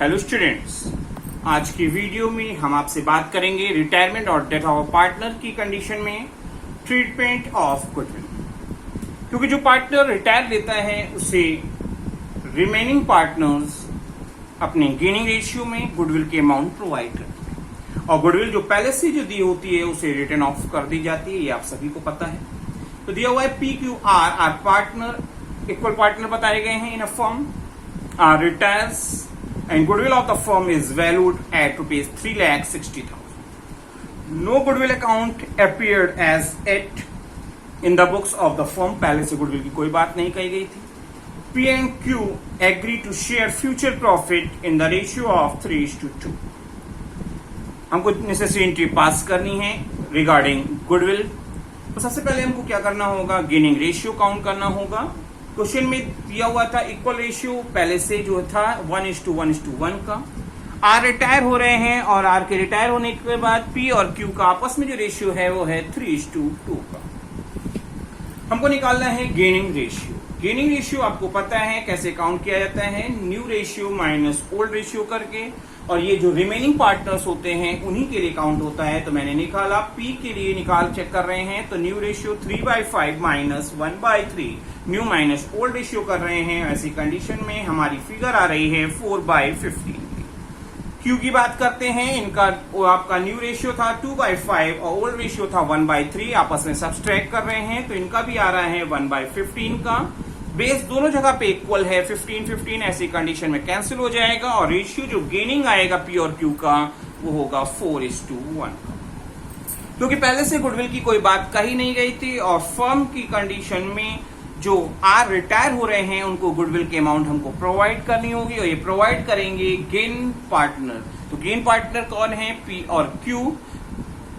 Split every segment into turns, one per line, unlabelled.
Hello students, आज की video में हम आपसे बात करेंगे रिटायरमेंट और डेथ ऑफ पार्टनर की कंडीशन में ट्रीटमेंट ऑफ गुडविल। क्योंकि जो पार्टनर रिटायर लेता है उसे रिमेनिंग पार्टनर्स अपने गेनिंग रेशियो में गुडविल की अमाउंट प्रोवाइड करते हैं और गुडविल जो पहले से जो दी होती है उसे रिटर्न ऑफ कर दी जाती है। ये आप सभी को पता है। तो दिया हुआ है PQR are partner equal partner बताए गए हैं in a firm are retires and goodwill of the firm is valued at rupees 3,60,000. No goodwill account appeared as yet in the books of the firm. पहले से goodwill की कोई बात नहीं कही गई थी. P and Q agree to share future profit in the ratio of 3:2. हमको नेसेसरी एंट्री पास करनी है रिगार्डिंग गुडविल। तो सबसे पहले हमको क्या करना होगा, गेनिंग रेशियो काउंट करना होगा। क्वेश्चन में दिया हुआ था इक्वल रेशियो पहले से जो था 1:1:1 का। आर रिटायर हो रहे हैं और आर के रिटायर होने के बाद पी और क्यू का आपस में जो रेशियो है वो है 3:2 का। हमको निकालना है गेनिंग रेशियो। गेनिंग रेशियो आपको पता है कैसे काउंट किया जाता है, new ratio minus old ratio करके, और ये जो रिमेनिंग पार्टनर्स होते हैं उन्हीं के लिए काउंट होता है। तो मैंने निकाला पी के लिए निकाल चेक कर रहे हैं तो new ratio 3/5 minus 1/3 new minus old ratio कर रहे हैं। ऐसी कंडीशन में हमारी फिगर आ रही है 4/15 की। क्यू की बात करते हैं, इनका आपका न्यू रेशियो था 2/5 और ओल्ड रेशियो था 1/3, आपस में सब्सट्रैक्ट कर रहे हैं तो इनका भी आ रहा है 1/15 का। बेस दोनों जगह पे इक्वल है 15-15, ऐसी कंडीशन में कैंसिल हो जाएगा और रेशियो जो गेनिंग आएगा पी और क्यू का वो होगा 4:1 का। क्योंकि पहले से गुडविल की कोई बात कही नहीं गई थी और फर्म की कंडीशन में जो आर रिटायर हो रहे हैं उनको गुडविल की अमाउंट हमको प्रोवाइड करनी होगी और ये प्रोवाइड करेंगे गेन पार्टनर। तो गेन पार्टनर कौन है, पी और क्यू।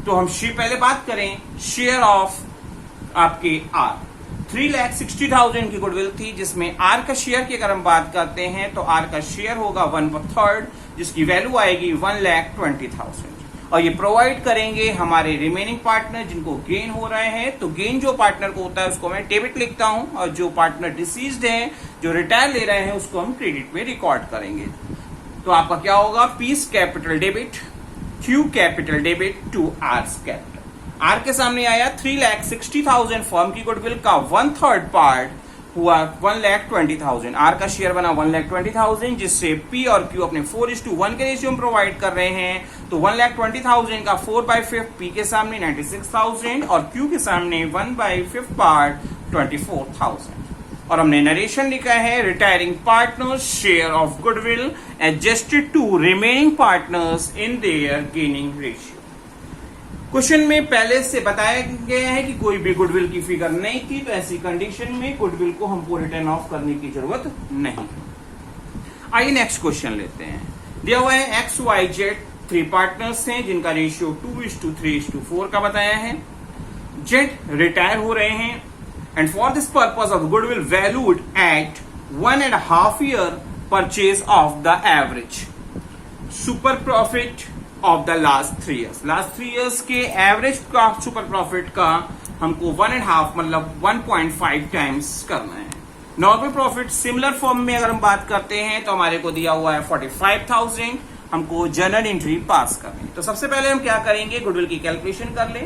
तो हम पहले बात करें शेयर ऑफ आपके आर। 3,60,000 की गुडविल थी जिसमें आर का शेयर की अगर हम बात करते हैं तो आर का शेयर होगा 1/3 जिसकी वैल्यू आएगी 1,20,000 और ये प्रोवाइड करेंगे हमारे रिमेनिंग पार्टनर जिनको गेन हो रहे हैं। तो गेन जो पार्टनर को होता है उसको मैं डेबिट लिखता हूं और जो पार्टनर डिसीज्ड है जो रिटायर ले रहे हैं उसको हम क्रेडिट में रिकॉर्ड करेंगे। तो आपका क्या होगा, P's capital debit, Q capital debit to R's capital. R के सामने आया 3,60,000 फर्म की गुडविल का 1/3 पार्ट हुआ 1,20,000। आर का शेयर बना 1,20,000 जिससे पी और क्यू अपने 4:1 के रेशियो में प्रोवाइड कर रहे हैं। तो 1,20,000 का 4/5 पी के सामने 96,000 और क्यू के सामने 1/5 पार्ट 24,000। और हमने नरेशन लिखा है retiring partners share of goodwill adjusted to remaining partners in their gaining ratio. Question में पहले से बताया गया है कि कोई भी गुडविल की फिगर नहीं थी, तो ऐसी कंडीशन में गुडविल को हमको रिटर्न ऑफ करने की जरूरत नहीं। आइए नेक्स्ट क्वेश्चन लेते हैं। दिया हुआ है XYZ 3 पार्टनर्स हैं जिनका रेशियो 2:3:4 का बताया है। जेड रिटायर हो रहे हैं and for this purpose of goodwill valued at 1.5 year purchase of the average super profit of the last 3 years. Last 3 years के एवरेज का सुपर प्रॉफिट का हमको 1.5 मतलब 1.5 टाइम्स करना है। नॉर्मल प्रॉफिट सिमिलर फॉर्म में अगर हम बात करते हैं तो हमारे को दिया हुआ है 45,000, हमको जर्नल एंट्री पास करनी है। तो सबसे पहले हम क्या करेंगे, गुडविल की कैलकुलेशन कर ले।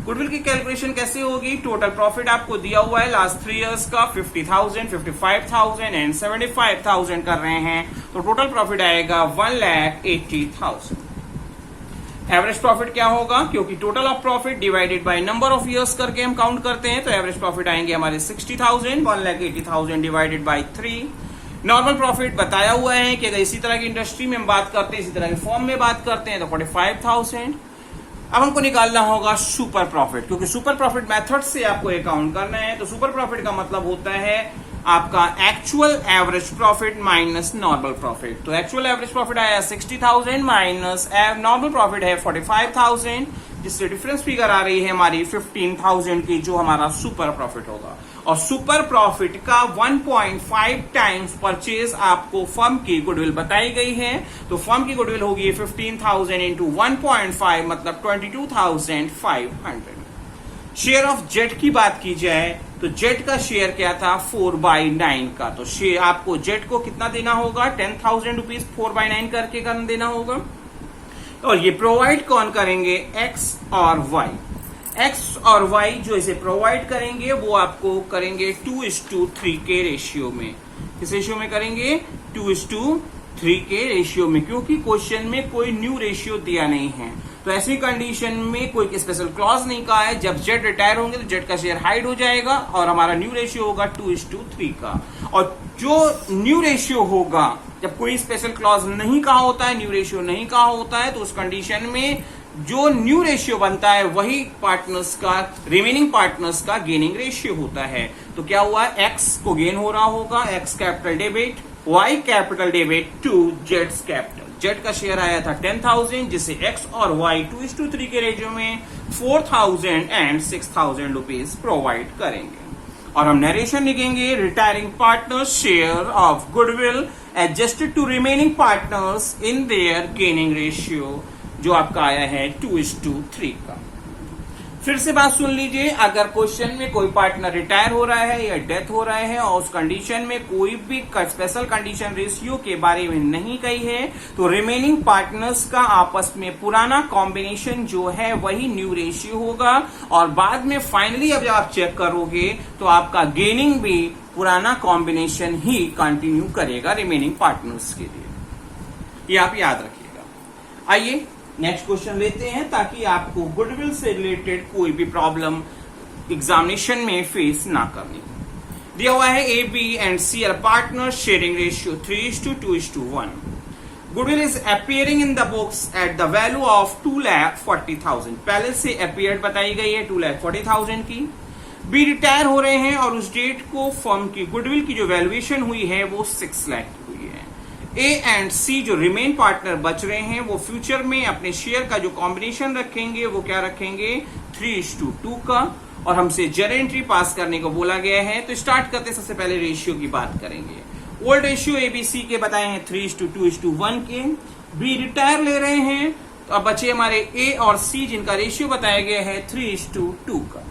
गुडविल की कैलकुलेशन कैसे होगी, टोटल प्रॉफिट आपको दिया हुआ है लास्ट 3 ईयर्स का 50,000, 55,000 एंड 75,000 कर रहे हैं। तो टोटल प्रॉफिट आएगा 1,80,000। एवरेज प्रॉफिट क्या होगा, क्योंकि total of profit divided by number of years करके हम काउंट करते हैं तो एवरेज प्रॉफिट आएंगे हमारे 60,000, 1,80,000 डिवाइडेड बाय 3। नॉर्मल प्रॉफिट बताया हुआ है कि अगर इसी तरह की इंडस्ट्री में हम बात करते हैं, इसी तरह के फॉर्म में बात करते हैं तो 45,000। अब हमको निकालना होगा सुपर प्रॉफिट, क्योंकि सुपर प्रॉफिट मेथड से आपको ये काउंट करना है। तो सुपर प्रॉफिट का मतलब होता है आपका actual average profit minus normal profit. तो एक्चुअल एवरेज प्रॉफिट आया 60,000 माइनस नॉर्मल प्रॉफिट है 45,000, जिससे डिफरेंस फिगर आ रही है हमारी 15,000 की जो हमारा सुपर प्रॉफिट होगा। और सुपर प्रॉफिट का 1.5 टाइम्स परचेज आपको फर्म की गुडविल बताई गई है। तो फर्म की गुडविल होगी 15,000 इंटू 1.5 मतलब 22,500। शेयर ऑफ जेट की बात की जाए तो जेट का शेयर क्या था 4/9 का, तो शेयर आपको जेट को कितना देना होगा 10,000 रुपीज 4/9 करके देना होगा। और ये प्रोवाइड कौन करेंगे एक्स और वाई। एक्स और वाई जो इसे प्रोवाइड करेंगे वो आपको करेंगे 2:3 के रेशियो में। किस रेशियो में करेंगे 2:3 के रेशियो में, क्योंकि क्वेश्चन में कोई न्यू रेशियो दिया नहीं है। तो ऐसी कंडीशन में कोई स्पेशल क्लॉज नहीं कहा है, जब जेट रिटायर होंगे तो जेट का शेयर हाइड हो जाएगा और हमारा न्यू रेशियो होगा 2:3 का। और जो न्यू रेशियो होगा, जब कोई स्पेशल क्लॉज नहीं कहा होता है, न्यू रेशियो नहीं कहा होता है, तो उस कंडीशन में जो न्यू रेशियो बनता है वही पार्टनर्स का, रिमेनिंग पार्टनर्स का गेनिंग रेशियो होता है। तो क्या हुआ, एक्स को गेन हो रहा होगा, X capital debit, Y capital debit to जेट्स कैपिटल। जेट का शेयर आया था 10,000, जिसे एक्स और वाई 2:3 के रेशियो में 4,000 एंड 6,000 रुपीज प्रोवाइड करेंगे। और हम नरेशन लिखेंगे, retiring partners share of goodwill adjusted to remaining partners in their gaining ratio, जो आपका आया है 2:3 का। फिर से बात सुन लीजिए, अगर क्वेश्चन में कोई पार्टनर रिटायर हो रहा है या डेथ हो रहा है और उस कंडीशन में कोई भी स्पेशल कंडीशन रेशियो के बारे में नहीं कही है, तो रिमेनिंग पार्टनर्स का आपस में पुराना कॉम्बिनेशन जो है वही न्यू रेशियो होगा। और बाद में फाइनली अब जब आप चेक करोगे तो आपका गेनिंग भी पुराना कॉम्बिनेशन ही कंटिन्यू करेगा रिमेनिंग पार्टनर्स के लिए, ये आप याद रखिएगा। आइए नेक्स्ट क्वेश्चन लेते हैं, ताकि आपको गुडविल से रिलेटेड कोई भी प्रॉब्लम एग्जामिनेशन में फेस ना करनी। दिया हुआ है A B and C are partners sharing ratio 3:2:1। Goodwill is appearing in the books at the value of 2,40,000। पहले से अपीयर्ड बताई गई है 2,40,000 की। बी रिटायर हो रहे हैं और उस डेट को फर्म की गुडविल की जो वैल्यूएशन हुई है वो 6 लाख की हुई है। ए एंड सी जो रिमेन पार्टनर बच रहे हैं वो फ्यूचर में अपने शेयर का जो कॉम्बिनेशन रखेंगे वो क्या रखेंगे 3:2 का। और हमसे जर्नल एंट्री पास करने को बोला गया है। तो स्टार्ट करते सबसे पहले रेशियो की बात करेंगे। ओल्ड रेशियो एबीसी के बताए हैं 3:2:1 के। बी रिटायर ले रहे हैं, तो अब बचे हमारे ए और सी जिनका रेशियो बताया गया है 3:2 का।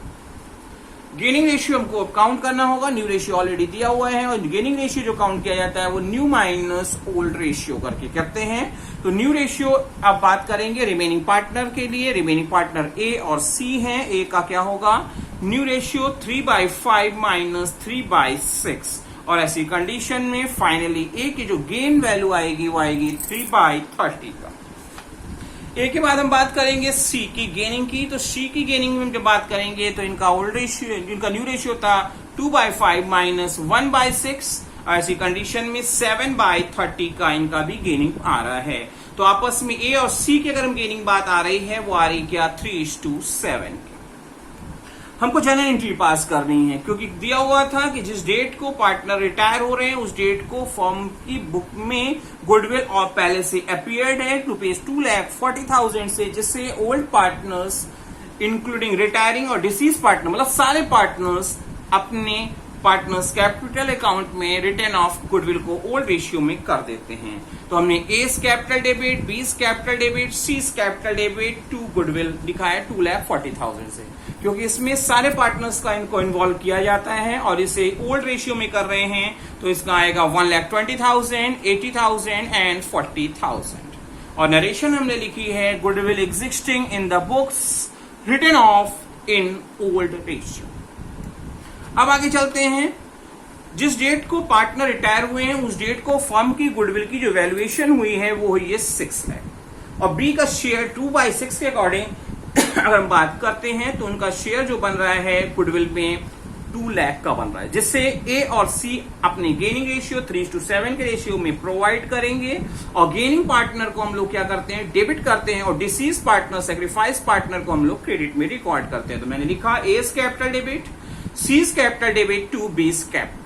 गेनिंग रेशियो हमको काउंट करना होगा, न्यू रेशियो ऑलरेडी दिया हुआ है और गेनिंग रेशियो जो काउंट किया जाता है वो न्यू माइनस ओल्ड रेशियो करके करते हैं। तो न्यू रेशियो अब बात करेंगे रिमेनिंग पार्टनर के लिए। रिमेनिंग पार्टनर ए और सी हैं। ए का क्या होगा न्यू रेशियो 3/5 माइनस 3/6। और ऐसी कंडीशन में फाइनली ए की जो गेन वैल्यू आएगी वो आएगी 3/30 का। ए के बाद हम बात करेंगे सी की गेनिंग की। तो सी की गेनिंग में जब बात करेंगे तो इनका ओल्ड रेशियो, इनका न्यू रेशियो था 2/5 माइनस 1/6। ऐसी कंडीशन में 7/30 का इनका भी गेनिंग आ रहा है। तो आपस में ए और सी की अगर हम गेनिंग बात आ रही है वो आ रही क्या 3:7 की। हमको जर्नल एंट्री पास करनी है, क्योंकि दिया हुआ था कि जिस डेट को पार्टनर रिटायर हो रहे हैं उस डेट को फर्म की बुक में गुडविल और पहले से अपीयर्ड है ₹2,40,000 से, जिससे ओल्ड पार्टनर्स इंक्लूडिंग रिटायरिंग और डिसीज पार्टनर मतलब सारे पार्टनर्स अपने पार्टनर्स कैपिटल अकाउंट में रिटर्न ऑफ गुडविल को ओल्ड रेशियो में कर देते हैं। तो हमने A's capital debit, B's capital debit, C's capital debit to goodwill दिखाया 2,40,000 से, क्योंकि इसमें सारे पार्टनर्स का इनको इन्वॉल्व किया जाता है और इसे ओल्ड रेशियो में कर रहे हैं। तो इसका आएगा 1,20,000, 80,000 एंड 40,000। और नरेशन हमने लिखी है goodwill existing in the books return of in old ratio. अब आगे चलते हैं। जिस डेट को पार्टनर रिटायर हुए हैं उस डेट को फर्म की गुडविल की जो वैल्यूएशन हुई है वो हुई है 6 लाख। और बी का शेयर 2/6 के अकॉर्डिंग अगर हम बात करते हैं तो उनका शेयर जो बन रहा है गुडविल में 2 लाख का बन रहा है, जिससे ए और सी अपने गेनिंग रेशियो 3:7 के रेशियो में प्रोवाइड करेंगे। और गेनिंग पार्टनर को हम लोग क्या करते हैं डेबिट करते हैं और डिसीज पार्टनर सेक्रीफाइस पार्टनर को हम लोग क्रेडिट में रिकॉर्ड करते हैं। तो मैंने लिखा A's capital debit, C's capital debit to B's capital.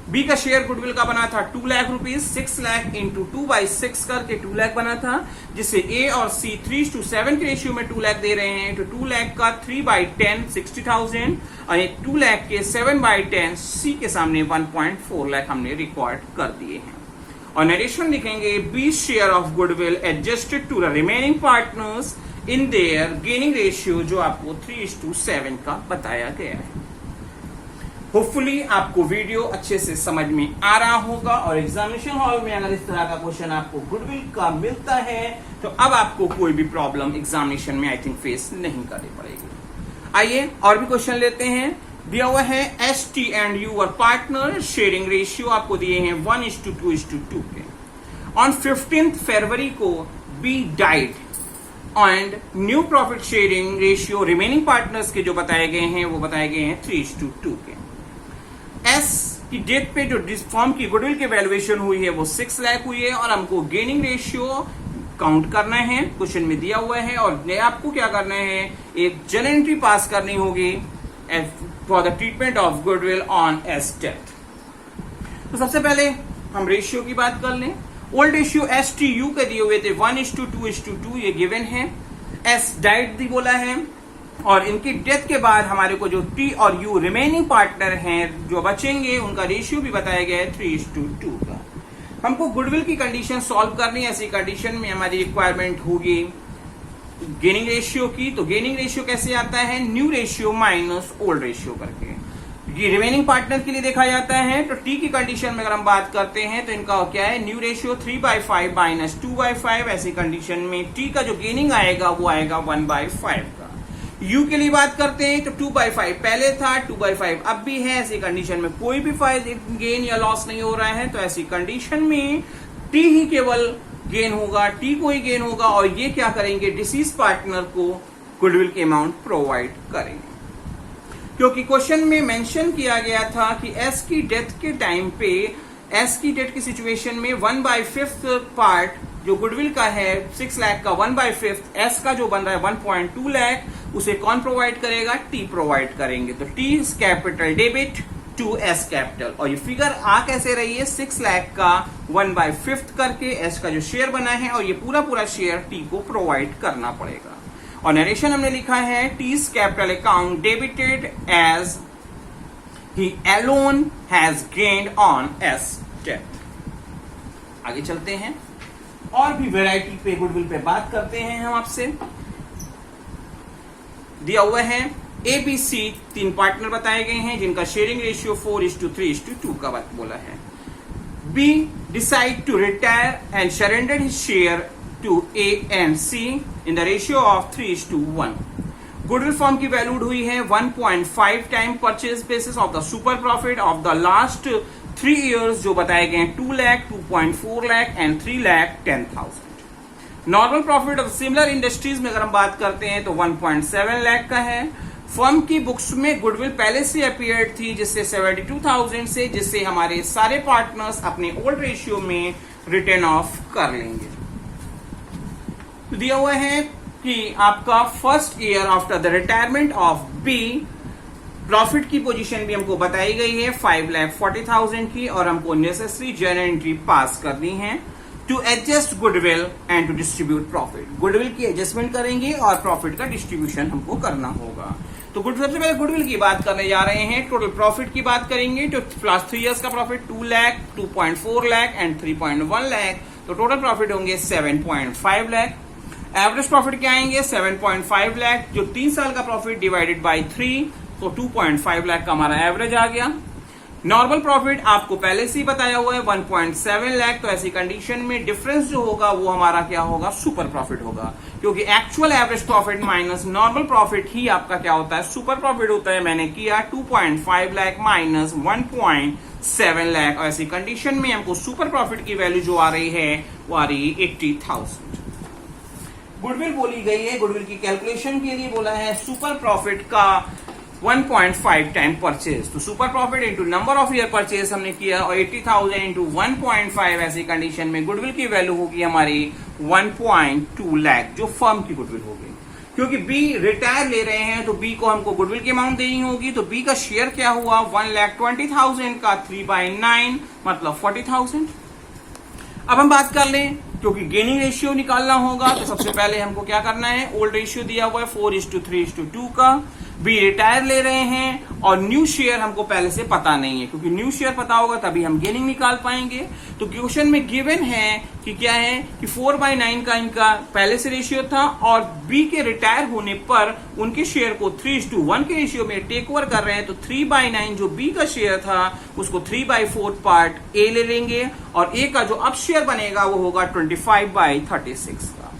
B का शेयर गुडविल का बना था 2 लाख रुपीज, 6 लाख इंटू 2/6 करके 2 लाख बना था, जिससे ए और सी 3:7 के रेशियो में 2 लाख दे रहे हैं। तो 2 लाख का 3/10 60,000 और 2 लाख के 7/10 सी के सामने 1.4 लाख हमने रिकॉर्ड कर दिए हैं। और नरेशन लिखेंगे B share of goodwill adjusted to the remaining partners in their gaining ratio जो आपको 3:7 का बताया गया है। होपफुली आपको वीडियो अच्छे से समझ में आ रहा होगा और एग्जामिनेशन हॉल में अगर इस तरह का क्वेश्चन आपको गुडविल का मिलता है तो अब आपको कोई भी प्रॉब्लम एग्जामिनेशन में आई थिंक फेस नहीं करनी पड़ेगी। आइए और भी क्वेश्चन लेते हैं। दिया हुआ है ST and U are partner, sharing ratio आपको दिए हैं 1:2:2 के। ऑन 15th फरवरी को B died and new profit sharing ratio remaining partners के जो बताए गए हैं वो बताए गए हैं 3:2 के। एस की डेट पे जो फर्म की गुडविल की वैल्यूएशन हुई है वो 6 लाख हुई है और हमको गेनिंग रेशियो काउंट करना है, क्वेश्चन में दिया हुआ है और आपको क्या करना है, एक जर्नल एंट्री पास करनी होगी for the treatment of goodwill on S death. तो सबसे पहले हम रेशियो की बात कर लें। ओल्ड रेशियो STU के दिए हुए थे 1:2:2 ये गिवन है। एस डाइट भी बोला है और इनकी डेथ के बाद हमारे को जो T और U रिमेनिंग पार्टनर हैं जो बचेंगे उनका रेशियो भी बताया गया है 3:2 का। हमको गुडविल की कंडीशन सॉल्व करनी है। ऐसी कंडीशन में हमारी रिक्वायरमेंट होगी गेनिंग रेशियो की। तो गेनिंग रेशियो कैसे आता है, new ratio minus old ratio करके। ये रिमेनिंग पार्टनर के लिए देखा जाता है। तो T की कंडीशन में अगर हम बात करते हैं तो इनका क्या है, न्यू रेशियो 3/5 माइनस 2/5। ऐसी कंडीशन में T का जो गेनिंग आएगा वो आएगा 1/5 का। U के लिए बात करते हैं तो 2/5 पहले था, 2/5 अब भी है। ऐसी कंडीशन में कोई भी गेन या लॉस नहीं हो रहा है तो ऐसी कंडीशन में T ही केवल गेन होगा, T को ही गेन होगा और ये क्या करेंगे, डिसीज पार्टनर को गुडविल के अमाउंट प्रोवाइड करेंगे। क्योंकि क्वेश्चन में मेंशन किया गया था कि S की डेथ के टाइम पे, S की डेथ की सिचुएशन में 1/5 पार्ट जो गुडविल का है 6 लाख का 1/5, S का जो बन रहा है 1.2 लाख, उसे कौन प्रोवाइड करेगा, T प्रोवाइड करेंगे। तो T capital debit to S capital और ये फिगर आ कैसे रही है, 6 लाख का 1/5 करके S का जो शेयर बना है और ये पूरा शेयर T को प्रोवाइड करना पड़ेगा। और नरेशन हमने लिखा है T's capital account debited as he alone has gained on S death. आगे चलते हैं और भी वैरायटी पे गुडविल पे बात करते हैं हम आपसे। दिया हुआ है ABC 3 पार्टनर बताए गए हैं जिनका शेयरिंग रेशियो 4:3:2 का बात बोला है। B decide to retire and surrender his share to A and C in the ratio of 3:1। Goodwill firm की वैल्यूड हुई है 1.5 time purchase basis of the super profit of the last 3 years जो बताए गए हैं 2 lakh, 2.4 lakh and 3,10,000। Normal profit of similar industries में अगर हम बात करते हैं तो 1.7 लाख का है। फर्म की बुक्स में गुडविल पहले से अपीयर्ड थी जिससे 72,000 से, जिससे हमारे सारे पार्टनर्स अपने ओल्ड रेशियो में रिटर्न ऑफ कर लेंगे। तो दिया हुआ है कि आपका first year after the retirement of B, profit की पोजीशन भी हमको बताई गई है 5,40,000 की और हमको नेसेसरी जर्नल एंट्री पास करनी है to adjust goodwill and to distribute profit. Goodwill की एडजस्टमेंट करेंगे और प्रॉफिट का डिस्ट्रीब्यूशन हमको करना होगा। तो सबसे पहले गुडविल की बात करने जा रहे हैं। टोटल प्रॉफिट की बात करेंगे तो लास्ट 3 years का प्रॉफिट 2 लाख, 2.4 लाख एंड 3.1 लाख। तो टोटल प्रॉफिट होंगे 7.5 लाख। एवरेज प्रॉफिट क्या आएंगे 7.5 लाख, जो 3 साल का प्रॉफिट डिवाइडेड बाय 3 तो 2.5 लाख का हमारा एवरेज आ गया। नॉर्मल प्रॉफिट आपको पहले से ही बताया हुआ है 1.7 लाख। तो ऐसी कंडीशन में डिफरेंस जो होगा वो हमारा क्या होगा, सुपर प्रॉफिट होगा, क्योंकि actual average profit minus normal profit ही आपका क्या होता है, सुपर प्रॉफिट होता है। मैंने किया 2.5 लाख माइनस 1.7 लाख और ऐसी कंडीशन में हमको सुपर प्रॉफिट की वैल्यू जो आ रही है वो आ रही है 80,000। गुडविल बोली गई है, गुडविल की कैलकुलेशन के लिए बोला है सुपर प्रॉफिट का 1.5 टाइम परचेज। तो super profit into number of year purchase हमने किया और 80,000 इंटू 1.5। ऐसी कंडीशन में गुडविल की वैल्यू होगी हमारी 1.2 लाख जो फर्म की गुडविल होगी। क्योंकि बी रिटायर ले रहे हैं तो बी को हमको गुडविल की अमाउंट देनी होगी। तो बी का शेयर क्या हुआ 1,20,000 का 3/9 मतलब 40,000। अब हम बात कर लें क्योंकि गेनिंग रेशियो निकालना होगा तो सबसे पहले हमको क्या करना है, ओल्ड रेशियो दिया हुआ है 4:3:2 का। बी रिटायर ले रहे हैं और न्यू शेयर हमको पहले से पता नहीं है, क्योंकि न्यू शेयर पता होगा तभी हम गेनिंग निकाल पाएंगे। तो क्वेश्चन में गिवन है कि क्या है कि 4/9 का इनका पहले से रेशियो था और बी के रिटायर होने पर उनके शेयर को 3:1 के रेशियो में टेक ओवर कर रहे हैं। तो 3/9 जो बी का शेयर था उसको 3/4 पार्ट ए ले लेंगे और ए का जो अब शेयर बनेगा वो होगा 25/36 का।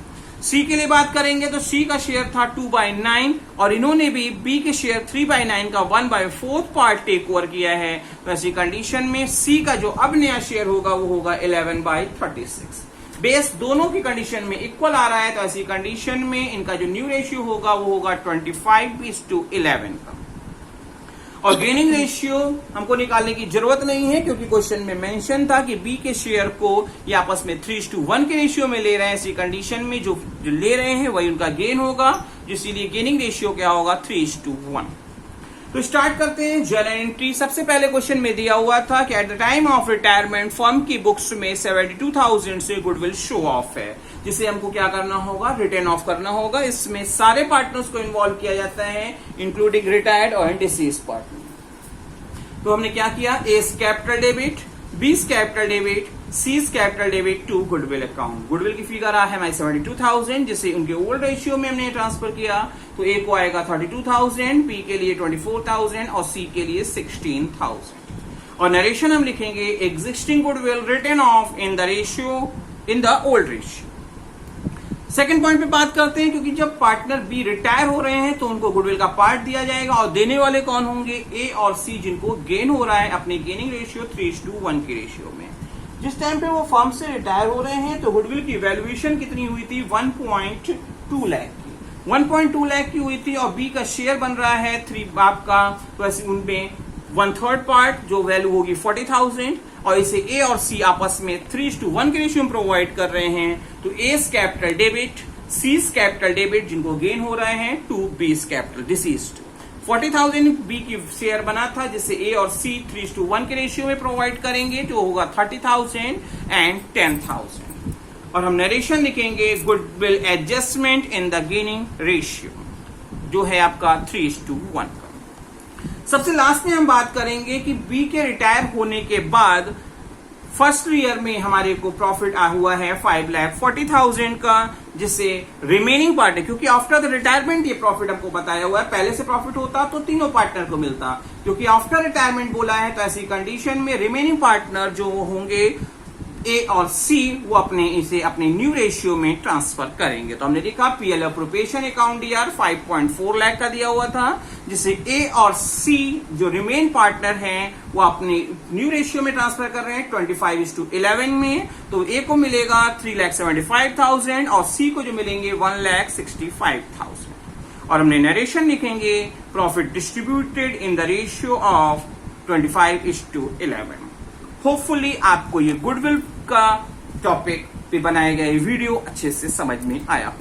सी के लिए बात करेंगे तो सी का शेयर था 2/9 और इन्होंने भी बी के शेयर 3/9 का 1/4 पार्ट टेक ओवर किया है। तो ऐसी कंडीशन में सी का जो अब नया शेयर होगा वो होगा 11/36। बेस दोनों की कंडीशन में इक्वल आ रहा है, तो ऐसी कंडीशन में इनका जो न्यू रेशियो होगा वो होगा 25:11 का। और गेनिंग रेशियो हमको निकालने की जरूरत नहीं है, क्योंकि क्वेश्चन में मेंशन था कि बी के शेयर को ये आपस में 3:1 के रेशियो में ले रहे हैं। ऐसी कंडीशन में जो ले रहे हैं वही उनका गेन होगा, इसीलिए गेनिंग रेशियो क्या होगा 3:1। तो स्टार्ट करते हैं जर्नल एंट्री। सबसे पहले क्वेश्चन में दिया हुआ था कि at the time of retirement firm की बुक्स में 72,000 से गुडविल शो ऑफ है, जिसे हमको क्या करना होगा, रिटर्न ऑफ करना होगा। इसमें सारे पार्टनर्स को इन्वॉल्व किया जाता है, इंक्लूडिंग रिटायर्ड और डिसीज पार्टनर। तो हमने क्या किया, A capital debit, B capital debit, C capital debit to goodwill account. Goodwill की फिगर आ है हमारी 72,000, जिसे उनके ओल्ड रेशियो में हमने ट्रांसफर किया। तो ए को आएगा 32,000, बी के लिए 24,000 और सी के लिए 16,000। और नरेशन हम लिखेंगे existing goodwill return of in the ratio in the old ratio. Second point पे बात करते हैं, क्योंकि जब पार्टनर बी रिटायर हो रहे हैं तो उनको गुडविल का पार्ट दिया जाएगा और देने वाले कौन होंगे, ए और सी, जिनको गेन हो रहा है अपने गेनिंग रेशियो 3:1 के रेशियो में। जिस टाइम पे वो फर्म से रिटायर हो रहे हैं तो गुडविल की वैल्यूएशन कितनी हुई थी, 1.2 लाख की, 1.2 लाख की हुई थी। और बी का शेयर बन रहा है 3 बाप का, तो ऐसे उनमें 1/3 पार्ट जो वैल्यू होगी 40,000 और इसे ए और सी आपस में 3:1 के रेशियो में प्रोवाइड कर रहे हैं। तो A capital debit, C capital debit जिनको गेन हो रहे हैं to B capital deceased. 40,000 B की शेयर बना था, जिसे ए और सी 3:1 के रेशियो में प्रोवाइड करेंगे, जो होगा 30,000 एंड 10,000। और हम नरेशन लिखेंगे goodwill adjustment in the gaining ratio, जो है आपका 3:1 का। सबसे लास्ट में हम बात करेंगे कि बी के रिटायर होने के बाद फर्स्ट ईयर में हमारे को प्रॉफिट हुआ है 5,40,000 का, जिससे रिमेनिंग पार्ट है, क्योंकि आफ्टर द रिटायरमेंट ये प्रॉफिट हमको बताया हुआ है। पहले से प्रॉफिट होता तो तीनों पार्टनर को मिलता, क्योंकि आफ्टर रिटायरमेंट बोला है। तो ऐसी कंडीशन में रिमेनिंग पार्टनर जो होंगे ए और सी, वो इसे अपने न्यू रेशियो में ट्रांसफर करेंगे। तो हमने लिखा PL appropriation account DR 5.4 lakh का दिया हुआ था, जिसे ए और सी जो रिमेन पार्टनर हैं वो अपने न्यू रेशियो में ट्रांसफर कर रहे हैं 25:11 में। तो ए को मिलेगा 3,75,000 और सी को जो मिलेंगे 1,65,000। और हमने नरेशन लिखेंगे profit distributed in the ratio of 25:11। Hopefully आपको ये गुडविल का टॉपिक पे बनाए गए वीडियो अच्छे से समझ में आया।